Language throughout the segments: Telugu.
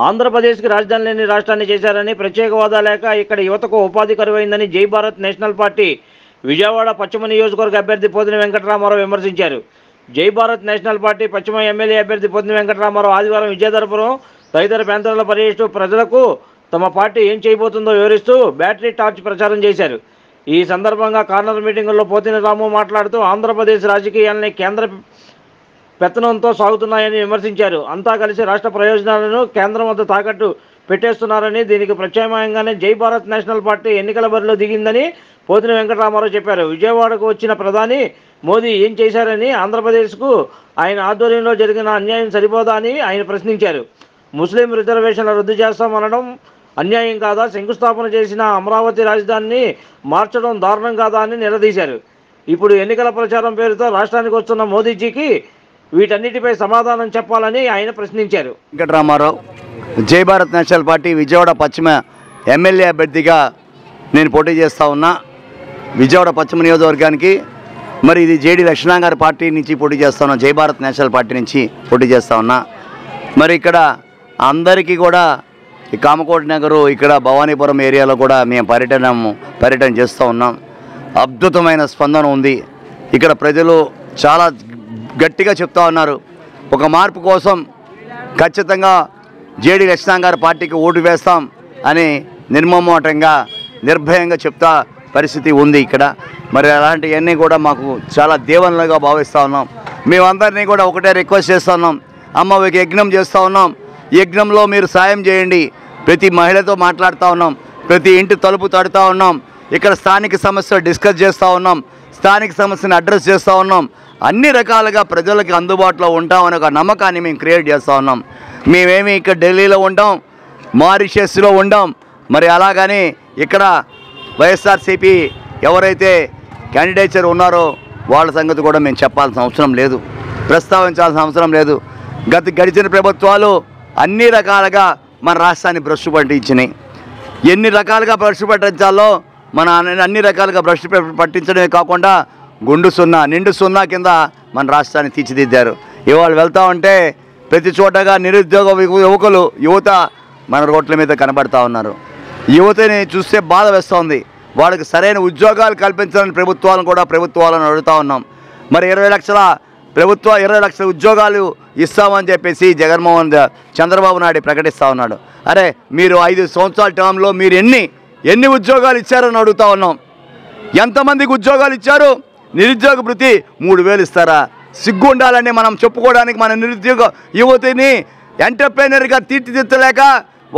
ఆంధ్రప్రదేశ్కి రాజధాని లేని రాష్ట్రాన్ని చేశారని, ప్రత్యేక హోదా లేక ఇక్కడ యువతకు ఉపాధి కరువైందని జై భారత్ నేషనల్ పార్టీ విజయవాడ పశ్చిమ నియోజకవర్గ అభ్యర్థి పోతిన వెంకటరామారావు విమర్శించారు. జై భారత్ నేషనల్ పార్టీ పశ్చిమ ఎమ్మెల్యే అభ్యర్థి పోతిన వెంకటరామారావు ఆదివారం విజయధరపురం తదితర ప్రాంతాల్లో పర్యటిస్తూ ప్రజలకు తమ పార్టీ ఏం చేయబోతుందో వివరిస్తూ బ్యాటరీ టార్చ్ ప్రచారం చేశారు. ఈ సందర్భంగా కార్నర్ మీటింగుల్లో పోతిన రాము మాట్లాడుతూ ఆంధ్రప్రదేశ్ రాజకీయాలని కేంద్ర పెత్తనంతో సాగుతున్నాయని విమర్శించారు. అంతా కలిసి రాష్ట్ర ప్రయోజనాలను కేంద్రం వద్ద తాకట్టు పెట్టేస్తున్నారని, దీనికి ప్రత్యామ్నాయంగానే జై భారత్ నేషనల్ పార్టీ ఎన్నికల బరిలో దిగిందని పోతిన వెంకటరామారావు చెప్పారు. విజయవాడకు వచ్చిన ప్రధాని మోదీ ఏం చేశారని, ఆంధ్రప్రదేశ్కు ఆయన ఆధ్వర్యంలో జరిగిన అన్యాయం సరిపోదా అని ఆయన ప్రశ్నించారు. ముస్లిం రిజర్వేషన్ల రద్దు చేస్తామనడం అన్యాయం కాదా, శంకుస్థాపన చేసిన అమరావతి రాజధానిని మార్చడం దారుణం కాదా అని నిలదీశారు. ఇప్పుడు ఎన్నికల ప్రచారం పేరుతో రాష్ట్రానికి వస్తున్న మోదీజీకి వీటన్నిటిపై సమాధానం చెప్పాలని ఆయన ప్రశ్నించారు. వెంకటరామారావు, జై భారత్ నేషనల్ పార్టీ విజయవాడ పశ్చిమ ఎమ్మెల్యే అభ్యర్థిగా నేను పోటీ చేస్తూ ఉన్నా. విజయవాడ పశ్చిమ నియోజకవర్గానికి మరి ఇది జేడి లక్ష్మణ గారి పార్టీ నుంచి పోటీ చేస్తూ ఉన్నా, జై భారత్ నేషనల్ పార్టీ నుంచి పోటీ చేస్తూ ఉన్నా. మరి ఇక్కడ అందరికీ కూడా ఈ కామకోటి నగరు ఇక్కడ భవానీపురం ఏరియాలో కూడా మేము పర్యటన చేస్తూ ఉన్నాం. అద్భుతమైన స్పందన ఉంది. ఇక్కడ ప్రజలు చాలా గట్టిగా చెప్తా ఉన్నారు. ఒక మార్పు కోసం ఖచ్చితంగా జేడి లక్ష్మణ గారి పార్టీకి ఓటు వేస్తాం అని నిర్మమాటంగా నిర్భయంగా చెప్తా పరిస్థితి ఉంది ఇక్కడ. మరి అలాంటివన్నీ కూడా మాకు చాలా దీవెనలుగా భావిస్తూ ఉన్నాం. మేమందరినీ కూడా ఒకటే రిక్వెస్ట్ చేస్తూ ఉన్నాం, అమ్మ ఒక యజ్ఞం చేస్తూ ఉన్నాం, యజ్ఞంలో మీరు సాయం చేయండి. ప్రతి మహిళతో మాట్లాడుతూ ఉన్నాం, ప్రతి ఇంటి తలుపు తడుతూ ఉన్నాం, ఇక్కడ స్థానిక సమస్యలు డిస్కస్ చేస్తూ ఉన్నాం, స్థానిక సమస్యను అడ్రస్ చేస్తూ ఉన్నాం. అన్ని రకాలుగా ప్రజలకి అందుబాటులో ఉంటామని ఒక నమ్మకాన్ని మేము క్రియేట్ చేస్తూ ఉన్నాం. మేమేమి ఇక్కడ ఢిల్లీలో ఉంటాం, మారిషస్లో ఉంటాం. మరి అలాగని ఇక్కడ వైఎస్ఆర్సీపీ ఎవరైతే క్యాండిడేచర్ ఉన్నారో వాళ్ళ సంగతి కూడా మేము చెప్పాల్సిన అవసరం లేదు, ప్రస్తావించాల్సిన అవసరం లేదు. గడిచిన ప్రభుత్వాలు అన్ని రకాలుగా మన రాష్ట్రాన్ని భ్రష్టు పట్టించినాయి. ఎన్ని రకాలుగా భ్రష్టు పట్టించాలో మన అన్ని రకాలుగా భ్రష్టు పట్టించడమే కాకుండా నిండు సున్నా కింద మన రాష్ట్రాన్ని తీర్చిదిద్దారు. ఇవాళ వెళ్తూ ఉంటే ప్రతి చోటగా నిరుద్యోగ యువత మన రోడ్ల మీద కనబడతా ఉన్నారు. యువతని చూస్తే బాధ వేస్తోంది. వాళ్ళకి సరైన ఉద్యోగాలు కల్పించాలని ప్రభుత్వాలను అడుగుతూ ఉన్నాం. మరి 20 లక్షల ఉద్యోగాలు ఇస్తామని చెప్పేసి చంద్రబాబు నాయుడు ప్రకటిస్తూ ఉన్నాడు. అరే మీరు 5 సంవత్సరాల టర్మ్లో మీరు ఎన్ని ఉద్యోగాలు ఇచ్చారని అడుగుతూ ఉన్నాం. ఎంతమందికి ఉద్యోగాలు ఇచ్చారు? నిరుద్యోగ భృతి 3,000 ఇస్తారా? సిగ్గు ఉండాలని మనం చెప్పుకోవడానికి మన నిరుద్యోగ యువతిని ఎంటర్ప్రైనర్గా తీర్చిదిద్దలేక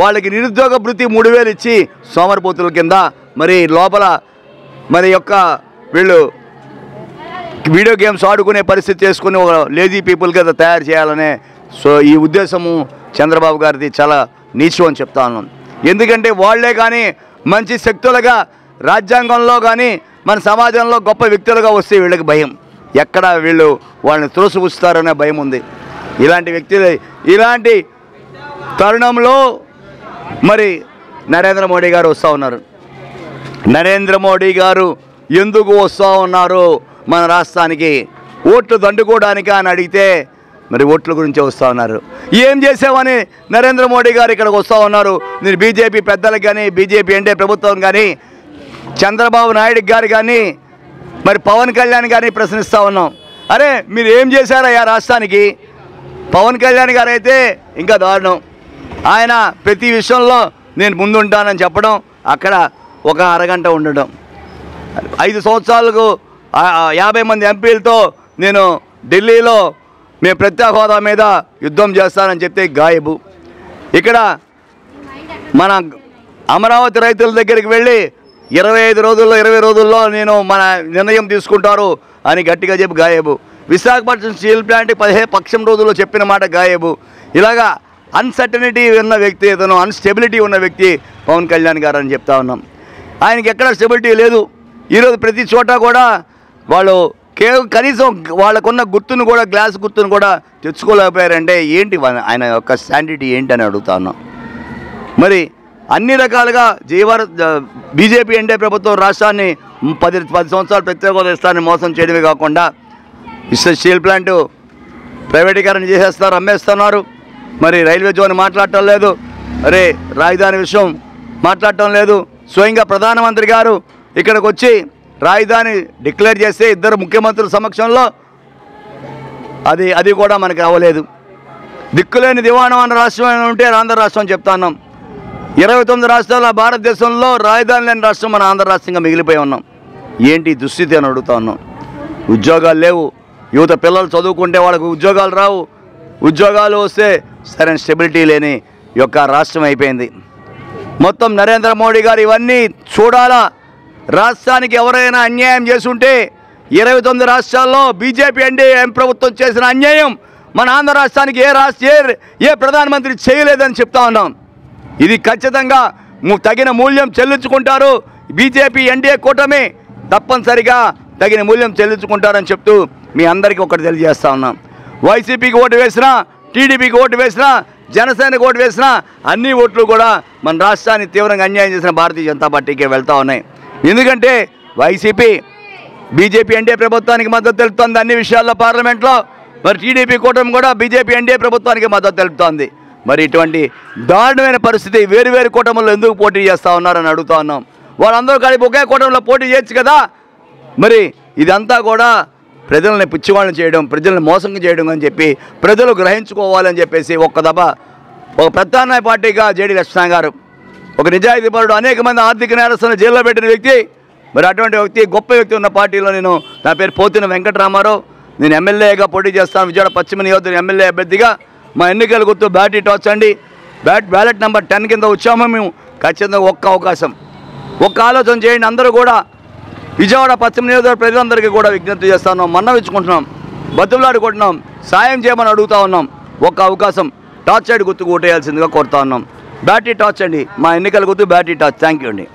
వాళ్ళకి నిరుద్యోగ భృతి 3,000 ఇచ్చి సోమరిపోతుల కింద మరి లోపల మరి వీళ్ళు వీడియో గేమ్స్ ఆడుకునే పరిస్థితి చేసుకుని ఒక లేజీ పీపుల్ కింద తయారు చేయాలనే ఈ ఉద్దేశము చంద్రబాబు గారిది చాలా నీచం అని చెప్తా ఉన్నాను. ఎందుకంటే వాళ్లే కానీ మంచి శక్తులుగా రాజ్యాంగంలో కానీ మన సమాజంలో గొప్ప వ్యక్తులుగా వస్తే వీళ్ళకి భయం, ఎక్కడ వీళ్ళు వాళ్ళని త్రోసిపుస్తారనే భయం ఉంది. ఇలాంటి తరుణంలో మరి నరేంద్ర మోడీ గారు వస్తూ ఉన్నారు. నరేంద్ర మోడీ గారు ఎందుకు వస్తూ ఉన్నారు మన రాష్ట్రానికి? ఓట్లు దండుకోవడానికి అని అడిగితే మరి ఓట్ల గురించి వస్తూ ఉన్నారు. ఏం చేసామని నరేంద్ర మోడీ గారు ఇక్కడికి వస్తూ ఉన్నారు? నేను బీజేపీ పెద్దలకు కానీ, బీజేపీ ఎన్డీఏ ప్రభుత్వం కానీ, చంద్రబాబు నాయుడు గారు కానీ, మరి పవన్ కళ్యాణ్ గారిని ప్రశ్నిస్తూ ఉన్నాం. అరే మీరు ఏం చేశారయ్యా రాష్ట్రానికి? పవన్ కళ్యాణ్ గారు అయితే ఇంకా దారుణం. ఆయన ప్రతి విషయంలో నేను ముందుంటానని చెప్పడం, అక్కడ ఒక అరగంట ఉండడం. 5 సంవత్సరాలకు 50 మంది ఎంపీలతో నేను ఢిల్లీలో మేము ప్రత్యేక హోదా మీద యుద్ధం చేస్తానని చెప్తే గాయబు. ఇక్కడ మన అమరావతి రైతుల దగ్గరికి వెళ్ళి 20 రోజుల్లో నేను మన నిర్ణయం తీసుకుంటారు అని గట్టిగా చెప్పి గాయబు. విశాఖపట్నం స్టీల్ ప్లాంట్ 15 రోజుల్లో చెప్పిన మాట గాయబు. ఇలాగా అన్సర్టనిటీ ఉన్న వ్యక్తి, అన్స్టెబిలిటీ ఉన్న వ్యక్తి పవన్ కళ్యాణ్ గారు అని చెప్తా ఉన్నాం. ఆయనకి ఎక్కడ స్టెబిలిటీ లేదు. ఈరోజు ప్రతి చోట కూడా వాళ్ళు కనీసం వాళ్ళకున్న గుర్తును కూడా, గ్లాస్ గుర్తును కూడా తెచ్చుకోలేకపోయారంటే ఏంటి ఆయన యొక్క స్టాండిటీ ఏంటి అని అడుగుతా ఉన్నాం. మరి అన్ని రకాలుగా బీజేపీ ఎన్డీఏ ప్రభుత్వం రాష్ట్రాన్ని 10 సంవత్సరాలు ప్రత్యేక హోదా ఇస్తారని మోసం చేయడమే కాకుండా స్టీల్ ప్లాంటు ప్రైవేటీకరణ చేసేస్తారు, అమ్మేస్తున్నారు. మరి రైల్వే జోన్ మాట్లాడటం లేదు. అరే రాజధాని విషయం మాట్లాడటం లేదు. స్వయంగా ప్రధానమంత్రి గారు ఇక్కడికి వచ్చి రాజధాని డిక్లేర్ చేస్తే ఇద్దరు ముఖ్యమంత్రుల సమక్షంలో అది కూడా మనకి అవ్వలేదు. దిక్కులేని దివాణం అన్న రాష్ట్రం ఉంటే ఆంధ్ర రాష్ట్రం చెప్తా ఉన్నాం. 29 రాష్ట్రాల భారతదేశంలో రాజధాని లేని రాష్ట్రం మన ఆంధ్ర రాష్ట్రంగా మిగిలిపోయి ఉన్నాం. ఏంటి దుస్థితి అని అడుగుతా ఉన్నాం. ఉద్యోగాలు లేవు, యువత పిల్లలు చదువుకుంటే వాళ్ళకు ఉద్యోగాలు రావు, ఉద్యోగాలు వస్తే సరైన స్టెబిలిటీ లేని యొక్క రాష్ట్రం అయిపోయింది. మొత్తం నరేంద్ర మోడీ గారు ఇవన్నీ చూడాలా. రాష్ట్రానికి ఎవరైనా అన్యాయం చేసుంటే 29 రాష్ట్రాల్లో బీజేపీ ఎన్డీఏ ప్రభుత్వం చేసిన అన్యాయం మన ఆంధ్ర రాష్ట్రానికి ఏ ప్రధానమంత్రి చేయలేదని చెప్తా ఉన్నాం. ఇది ఖచ్చితంగా తగిన మూల్యం చెల్లించుకుంటారు. బీజేపీ ఎన్డీఏ కూటమి తప్పనిసరిగా తగిన మూల్యం చెల్లించుకుంటారని చెప్తూ మీ అందరికీ ఒకటి తెలియజేస్తా ఉన్నాం. వైసీపీకి ఓటు వేసినా, టీడీపీకి ఓటు వేసినా, జనసేనకు ఓటు వేసినా అన్ని ఓట్లు కూడా మన రాష్ట్రాన్ని తీవ్రంగా అన్యాయం చేసిన భారతీయ జనతా పార్టీకి వెళ్తూ ఉన్నాయి. ఎందుకంటే వైసీపీ బీజేపీ ఎన్డీఏ ప్రభుత్వానికి మద్దతు తెలుపుతోంది అన్ని విషయాల్లో పార్లమెంట్లో. మరి టీడీపీ కూటమి కూడా బీజేపీ ఎన్డీఏ ప్రభుత్వానికి మద్దతు తెలుపుతోంది. మరి ఇటువంటి దారుణమైన పరిస్థితి వేరు కూటముల్లో ఎందుకు పోటీ చేస్తూ ఉన్నారని అడుగుతా ఉన్నాం. వాళ్ళందరూ కలిపి ఒకే కూటమిలో పోటీ చేయొచ్చు కదా. మరి ఇదంతా కూడా ప్రజల్ని పిచ్చివాళ్ళని చేయడం, ప్రజల్ని మోసం చేయడం అని చెప్పి ప్రజలు గ్రహించుకోవాలని చెప్పేసి ఒక ప్రత్యామ్నాయ పార్టీగా జేడీ లక్ష్మణ గారు ఒక నిజాయితీపరుడు, అనేక మంది ఆర్థిక నేరస్తులను జైల్లో పెట్టిన వ్యక్తి. మరి అటువంటి వ్యక్తి, గొప్ప వ్యక్తి ఉన్న పార్టీలో నా పేరు పోతిన వెంకటరామారావు. నేను ఎమ్మెల్యేగా పోటీ చేస్తాను. విజయవాడ పశ్చిమ నియోజకవర్గం ఎమ్మెల్యే అభ్యర్థిగా. మా ఎన్నికల గుర్తు బ్యాటరీ టార్చ్ అండి. బ్యాలెట్ నెంబర్ 10 కింద వచ్చాము మేము. ఖచ్చితంగా ఒక్క అవకాశం, ఒక్క ఆలోచన చేయండి. అందరూ కూడా విజయవాడ పశ్చిమ నియోజకవర్గ ప్రజలందరికీ కూడా విజ్ఞప్తి చేస్తా ఉన్నాం, మన్నవించుకుంటున్నాం, బతులాడుకుంటున్నాం, సాయం చేయమని అడుగుతా ఉన్నాం. ఒక్క అవకాశం టార్చ్ సైడ్ గుర్తుకు ఓటేయాల్సిందిగా కోరుతా ఉన్నాం. బ్యాటరీ టార్చ్ అండి, మా ఎన్నికల గుర్తు బ్యాటరీ టార్చ్. థ్యాంక్ యూ అండి.